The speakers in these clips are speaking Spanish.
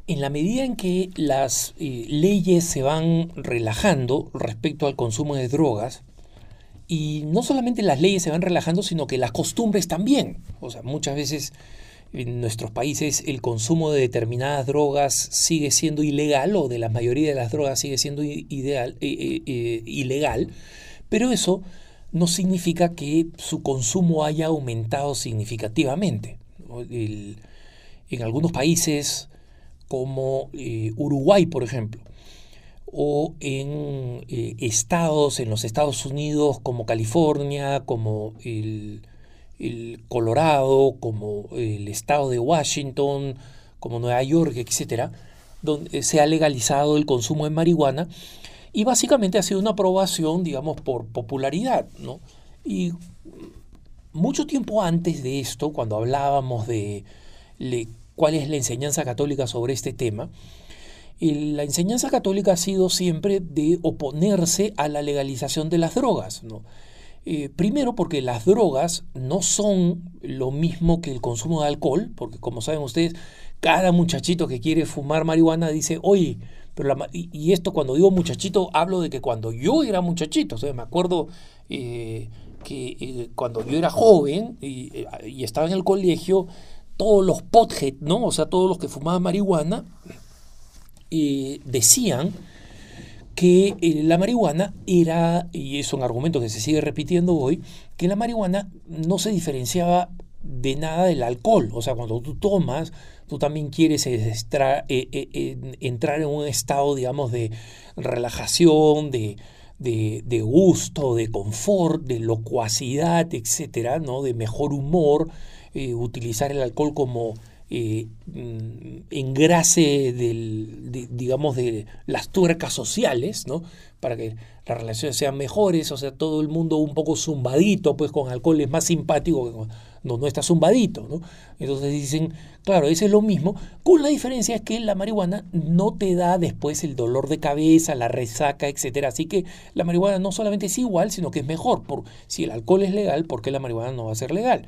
En la medida en que las leyes se van relajando respecto al consumo de drogas, y no solamente las leyes se van relajando, sino que las costumbres también. O sea, muchas veces en nuestros países el consumo de determinadas drogas sigue siendo ilegal, o de la mayoría de las drogas sigue siendo ilegal, pero eso no significa que su consumo haya aumentado significativamente, ¿no? En algunos países como Uruguay, por ejemplo, o en estados, en los Estados Unidos como California, como el Colorado, como el estado de Washington, como Nueva York, etcétera, donde se ha legalizado el consumo de marihuana y básicamente ha sido una aprobación, digamos, por popularidad, ¿no? Y mucho tiempo antes de esto, cuando hablábamos de cuál es la enseñanza católica sobre este tema, la enseñanza católica ha sido siempre de oponerse a la legalización de las drogas, ¿no? Primero porque las drogas no son lo mismo que el consumo de alcohol, porque como saben ustedes, cada muchachito que quiere fumar marihuana dice, oye, pero y esto cuando digo muchachito, hablo de que cuando yo era muchachito, o sea, me acuerdo que cuando yo era joven y estaba en el colegio, todos los pothead, ¿no? O sea, todos los que fumaban marihuana, decían que la marihuana era, y es un argumento que se sigue repitiendo hoy, que la marihuana no se diferenciaba de nada del alcohol. O sea, cuando tú tomas, tú también quieres entrar en un estado, digamos, de relajación, de gusto, de confort, de locuacidad, etcétera, ¿no? De mejor humor, utilizar el alcohol como engrase digamos, de las tuercas sociales, ¿no? Para que las relaciones sean mejores, o sea, todo el mundo un poco zumbadito, pues con alcohol es más simpático que cuando no está zumbadito, ¿no? Entonces dicen, claro, eso es lo mismo, con la diferencia es que la marihuana no te da después el dolor de cabeza, la resaca, etcétera. Así que la marihuana no solamente es igual, sino que es mejor. Si el alcohol es legal, ¿por qué la marihuana no va a ser legal?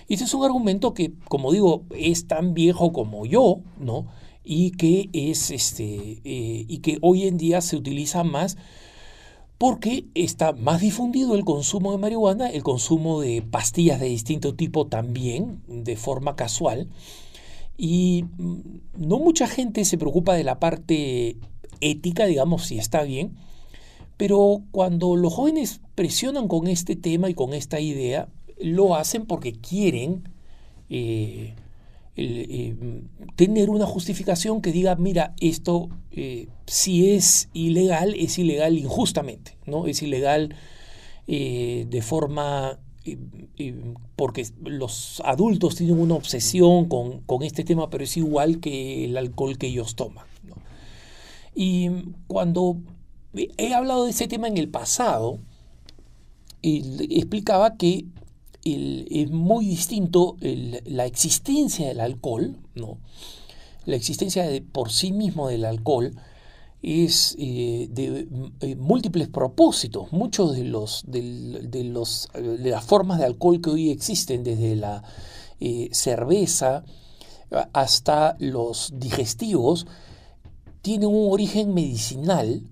Y ese es un argumento que, como digo, es tan viejo como yo, ¿no? Y que y que hoy en día se utiliza más porque está más difundido el consumo de marihuana, el consumo de pastillas de distinto tipo también, de forma casual. Y no mucha gente se preocupa de la parte ética, digamos, si está bien. Pero cuando los jóvenes presionan con este tema y con esta idea, lo hacen porque quieren eh, tener una justificación que diga, mira, esto si es ilegal injustamente, ¿no? Es ilegal de forma porque los adultos tienen una obsesión con este tema, pero es igual que el alcohol que ellos toman, ¿no? Y cuando he hablado de ese tema en el pasado, explicaba que es muy distinto la existencia del alcohol, ¿no? La existencia por sí mismo del alcohol es de múltiples propósitos. Muchos de las formas de alcohol que hoy existen, desde la cerveza hasta los digestivos, tienen un origen medicinal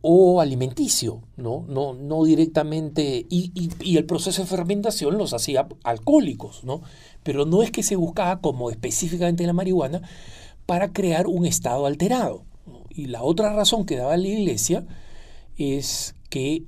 o alimenticio, ¿no? No directamente, y el proceso de fermentación los hacía alcohólicos, ¿no? Pero no es que se buscaba, como específicamente la marihuana, para crear un estado alterado, ¿no? Y la otra razón que daba la Iglesia es que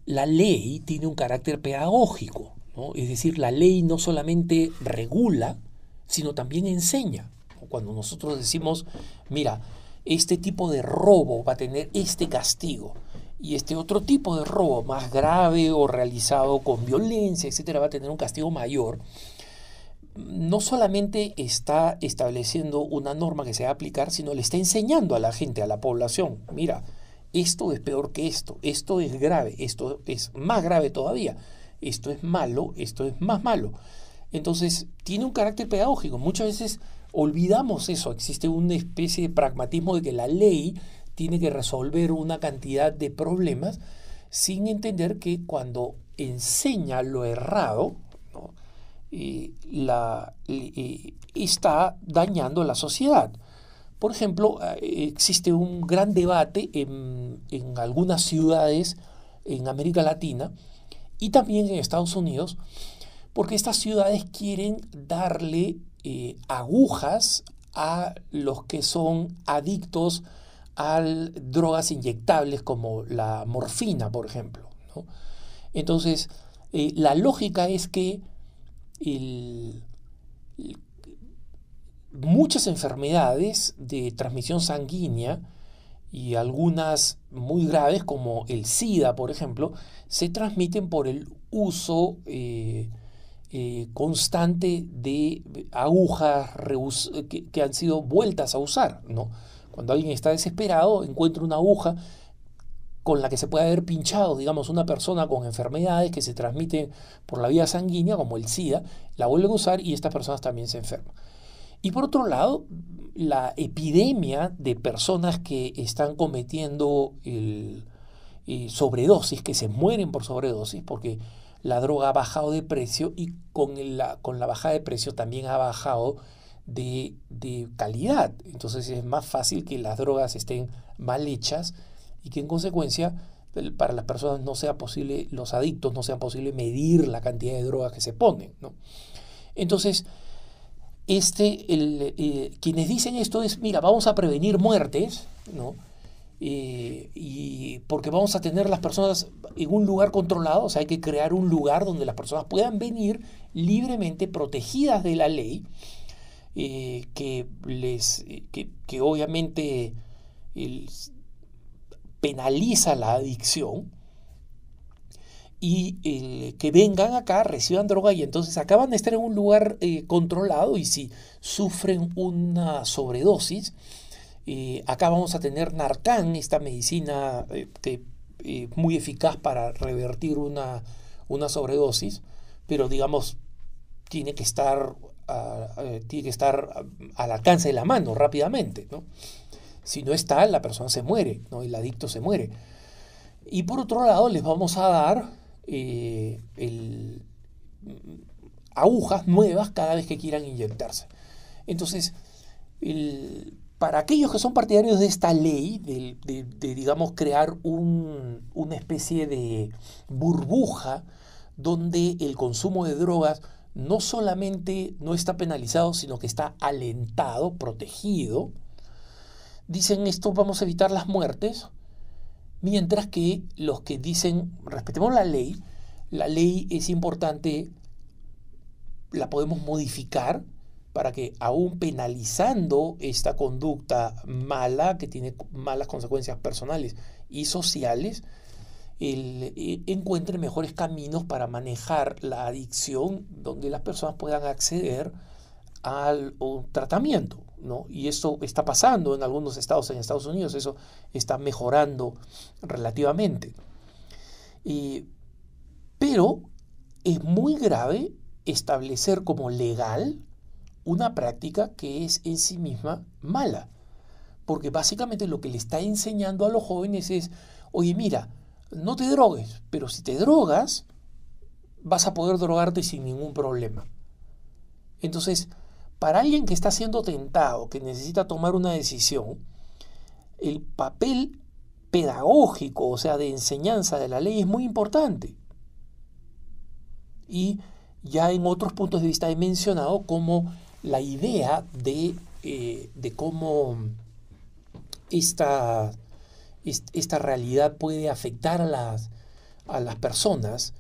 la ley tiene un carácter pedagógico, ¿no? Es decir, la ley no solamente regula, sino también enseña. Cuando nosotros decimos, mira, este tipo de robo va a tener este castigo y este otro tipo de robo más grave o realizado con violencia, etcétera, va a tener un castigo mayor, no solamente está estableciendo una norma que se va a aplicar, sino le está enseñando a la gente, a la población, mira, esto es peor que esto es grave, esto es más grave todavía, esto es malo, esto es más malo. Entonces, tiene un carácter pedagógico. Muchas veces olvidamos eso, existe una especie de pragmatismo de que la ley tiene que resolver una cantidad de problemas sin entender que cuando enseña lo errado, ¿no? está dañando a la sociedad. Por ejemplo, existe un gran debate en algunas ciudades en América Latina y también en Estados Unidos, porque estas ciudades quieren darle agujas a los que son adictos a drogas inyectables como la morfina, por ejemplo, ¿no? Entonces, la lógica es que el, muchas enfermedades de transmisión sanguínea y algunas muy graves como el SIDA, por ejemplo, se transmiten por el uso constante de agujas que han sido vueltas a usar, ¿no? Cuando alguien está desesperado, encuentra una aguja con la que se puede haber pinchado, digamos, una persona con enfermedades que se transmiten por la vía sanguínea, como el SIDA, la vuelven a usar y estas personas también se enferman. Y por otro lado, la epidemia de personas que están cometiendo sobredosis, que se mueren por sobredosis, porque la droga ha bajado de precio y con la bajada de precio también ha bajado de calidad. Entonces es más fácil que las drogas estén mal hechas y que en consecuencia para las personas no sea posible, los adictos no sea posible medir la cantidad de drogas que se ponen, ¿no? Entonces, quienes dicen esto es, mira, vamos a prevenir muertes, ¿no? Y porque vamos a tener las personas en un lugar controlado, o sea, hay que crear un lugar donde las personas puedan venir libremente, protegidas de la ley, que obviamente penaliza la adicción, y que vengan acá, reciban droga y entonces acaban de estar en un lugar controlado y si sufren una sobredosis, acá vamos a tener Narcan, esta medicina que muy eficaz para revertir una sobredosis, pero digamos tiene que estar al alcance de la mano rápidamente, ¿no? Si no está, la persona se muere, ¿no? El adicto se muere. Y por otro lado, les vamos a dar agujas nuevas cada vez que quieran inyectarse. Entonces, para aquellos que son partidarios de esta ley, de digamos, crear una especie de burbuja donde el consumo de drogas no solamente no está penalizado, sino que está alentado, protegido, dicen esto vamos a evitar las muertes, mientras que los que dicen respetemos la ley es importante, la podemos modificar para que aún penalizando esta conducta mala, que tiene malas consecuencias personales y sociales, encuentre mejores caminos para manejar la adicción donde las personas puedan acceder al tratamiento, ¿no? Y eso está pasando en algunos estados en Estados Unidos, eso está mejorando relativamente. Pero es muy grave establecer como legal una práctica que es en sí misma mala, porque básicamente lo que le está enseñando a los jóvenes es, oye, mira, no te drogues, pero si te drogas, vas a poder drogarte sin ningún problema. Entonces, para alguien que está siendo tentado, que necesita tomar una decisión, el papel pedagógico, o sea, de enseñanza de la ley es muy importante. Y ya en otros puntos de vista he mencionado cómo la idea de cómo esta realidad puede afectar a las personas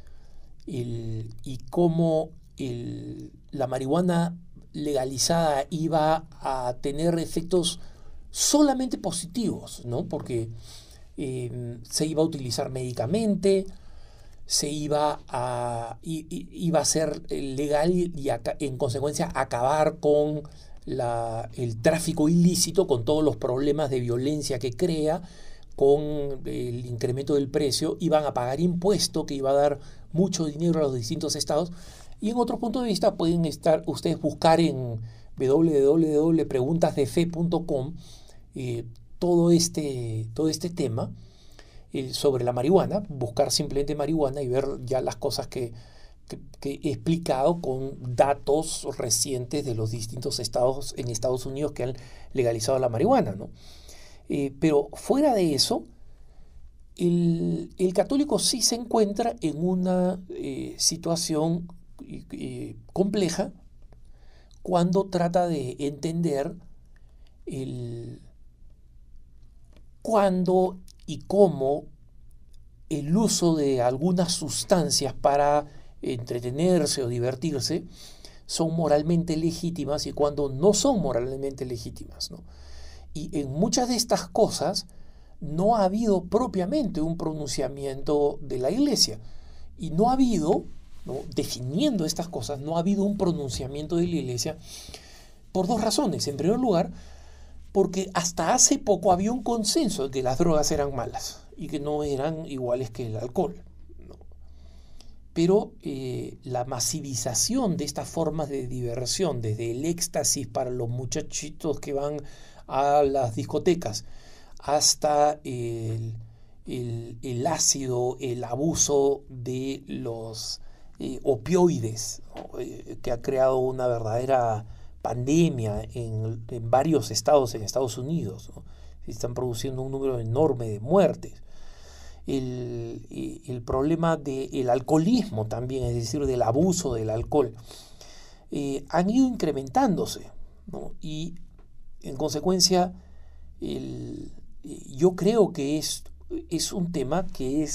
y cómo la marihuana legalizada iba a tener efectos solamente positivos, ¿no? Porque se iba a utilizar médicamente, iba a ser legal y en consecuencia acabar con el tráfico ilícito, con todos los problemas de violencia que crea, con el incremento del precio, iban a pagar impuesto que iba a dar mucho dinero a los distintos estados. Y en otro punto de vista pueden ustedes buscar en www.preguntasdefe.com todo este tema sobre la marihuana, buscar simplemente marihuana y ver ya las cosas que que he explicado con datos recientes de los distintos estados en Estados Unidos que han legalizado la marihuana, ¿no? Pero fuera de eso, el católico sí se encuentra en una situación compleja cuando trata de entender cuándo y cómo el uso de algunas sustancias para entretenerse o divertirse son moralmente legítimas y cuando no son moralmente legítimas, ¿no? Y en muchas de estas cosas no ha habido propiamente un pronunciamiento de la Iglesia. Y no ha habido, ¿no?, definiendo estas cosas, no ha habido un pronunciamiento de la Iglesia por dos razones. En primer lugar, porque hasta hace poco había un consenso de que las drogas eran malas y que no eran iguales que el alcohol, ¿no? Pero la masivización de estas formas de diversión, desde el éxtasis para los muchachitos que van a las discotecas, hasta el ácido, el abuso de los opioides, ¿no?, que ha creado una verdadera pandemia en varios estados en Estados Unidos, ¿no? Se están produciendo un número enorme de muertes. El problema del alcoholismo también, es decir, del abuso del alcohol, han ido incrementándose, ¿no? Y en consecuencia, yo creo que es un tema que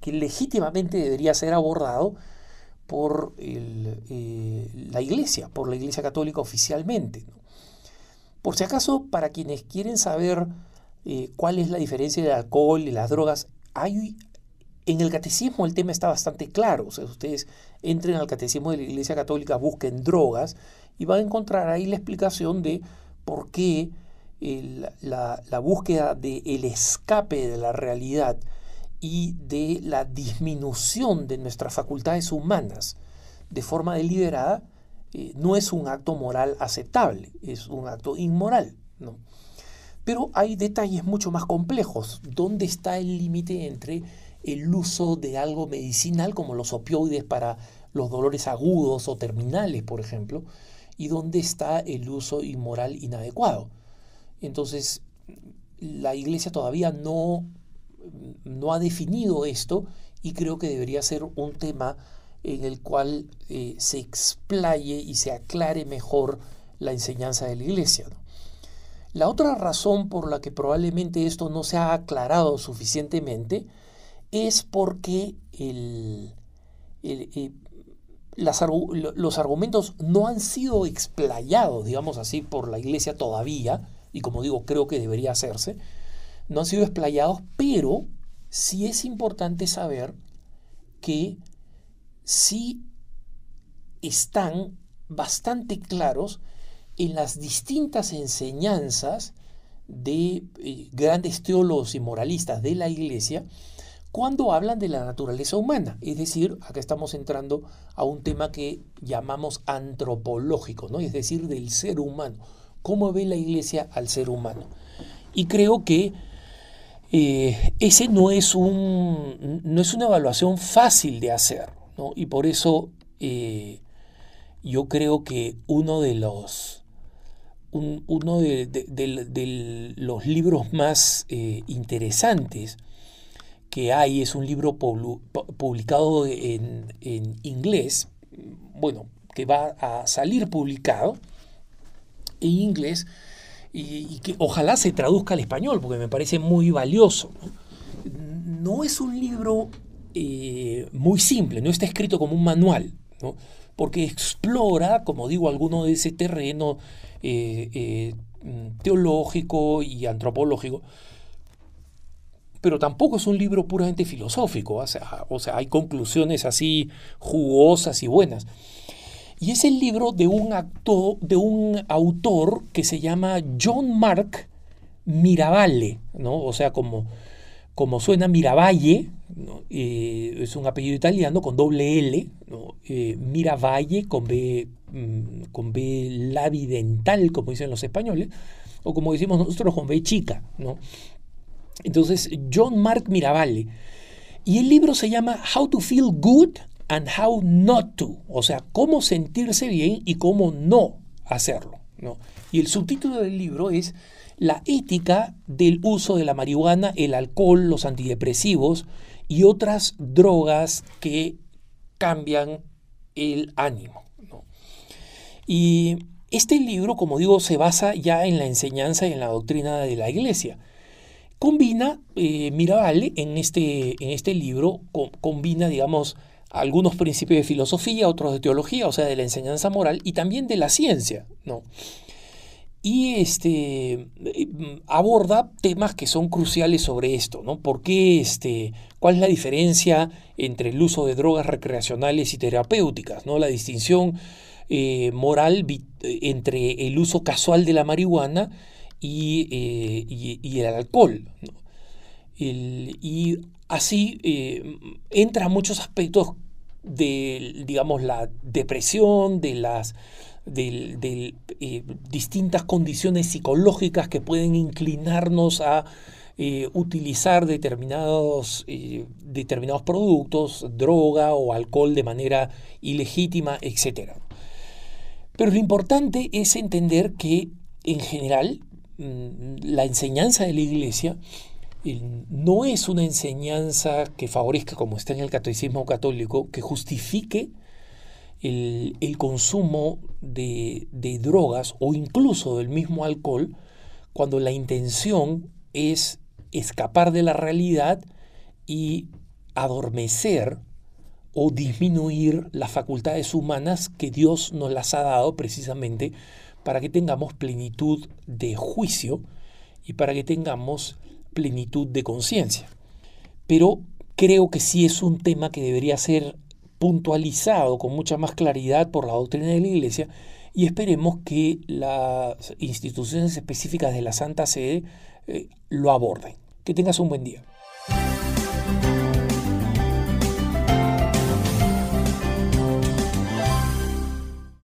legítimamente debería ser abordado por la Iglesia Católica oficialmente, ¿no? Por si acaso, para quienes quieren saber cuál es la diferencia del alcohol y las drogas, en el catecismo el tema está bastante claro. O sea, ustedes entren al catecismo de la Iglesia Católica, busquen drogas y van a encontrar ahí la explicación de por qué la búsqueda del escape de la realidad y de la disminución de nuestras facultades humanas de forma deliberada no es un acto moral aceptable, es un acto inmoral, ¿no? Pero hay detalles mucho más complejos. ¿Dónde está el límite entre el uso de algo medicinal como los opioides para los dolores agudos o terminales, por ejemplo, y dónde está el uso inmoral inadecuado? Entonces, la Iglesia todavía no ha definido esto y creo que debería ser un tema en el cual se explaye y se aclare mejor la enseñanza de la Iglesia, ¿no? La otra razón por la que probablemente esto no se ha aclarado suficientemente es porque los argumentos no han sido explayados, digamos así, por la Iglesia todavía, y como digo, creo que debería hacerse, no han sido explayados, pero sí es importante saber que sí están bastante claros en las distintas enseñanzas de grandes teólogos y moralistas de la Iglesia cuando hablan de la naturaleza humana. Es decir, acá estamos entrando a un tema que llamamos antropológico, ¿no? Es decir, del ser humano. ¿Cómo ve la Iglesia al ser humano? Y creo que ese no es una evaluación fácil de hacer, ¿no? Y por eso yo creo que uno de los libros más interesantes que hay es un libro publicado en inglés, bueno, que va a salir publicado en inglés y que ojalá se traduzca al español porque me parece muy valioso, ¿no? No es un libro muy simple, no está escrito como un manual, ¿no? Porque explora, como digo, alguno de ese terreno teológico y antropológico, pero tampoco es un libro puramente filosófico, o sea, hay conclusiones así jugosas y buenas. Y es el libro de un autor que se llama John Mark Miravalle, ¿no? O sea, como suena Miravalle, ¿no? Es un apellido italiano con doble L, ¿no? Miravalle con B labidental, como dicen los españoles, o como decimos nosotros, con B chica, ¿no? Entonces, John Mark Miravalle. Y el libro se llama How to Feel Good and how not to, o sea, cómo sentirse bien y cómo no hacerlo, ¿no? Y el subtítulo del libro es La ética del uso de la marihuana, el alcohol, los antidepresivos y otras drogas que cambian el ánimo, ¿no? Y este libro, como digo, se basa ya en la enseñanza y en la doctrina de la Iglesia. Combina, Mirabal en este libro, combina, digamos, algunos principios de filosofía, otros de teología, o sea, de la enseñanza moral y también de la ciencia, ¿no? Y aborda temas que son cruciales sobre esto, ¿no? ¿Por qué, cuál es la diferencia entre el uso de drogas recreacionales y terapéuticas, ¿no? La distinción moral entre el uso casual de la marihuana y el alcohol, ¿no? Y así entra muchos aspectos de, digamos, la depresión, de distintas condiciones psicológicas que pueden inclinarnos a utilizar determinados productos, droga o alcohol de manera ilegítima, etc. Pero lo importante es entender que, en general, la enseñanza de la Iglesia no es una enseñanza que favorezca, como está en el catecismo católico, que justifique el consumo de drogas o incluso del mismo alcohol cuando la intención es escapar de la realidad y adormecer o disminuir las facultades humanas que Dios nos las ha dado precisamente para que tengamos plenitud de juicio y para que tengamos plenitud de conciencia. Pero creo que sí es un tema que debería ser puntualizado con mucha más claridad por la doctrina de la Iglesia y esperemos que las instituciones específicas de la Santa Sede lo aborden. Que tengas un buen día.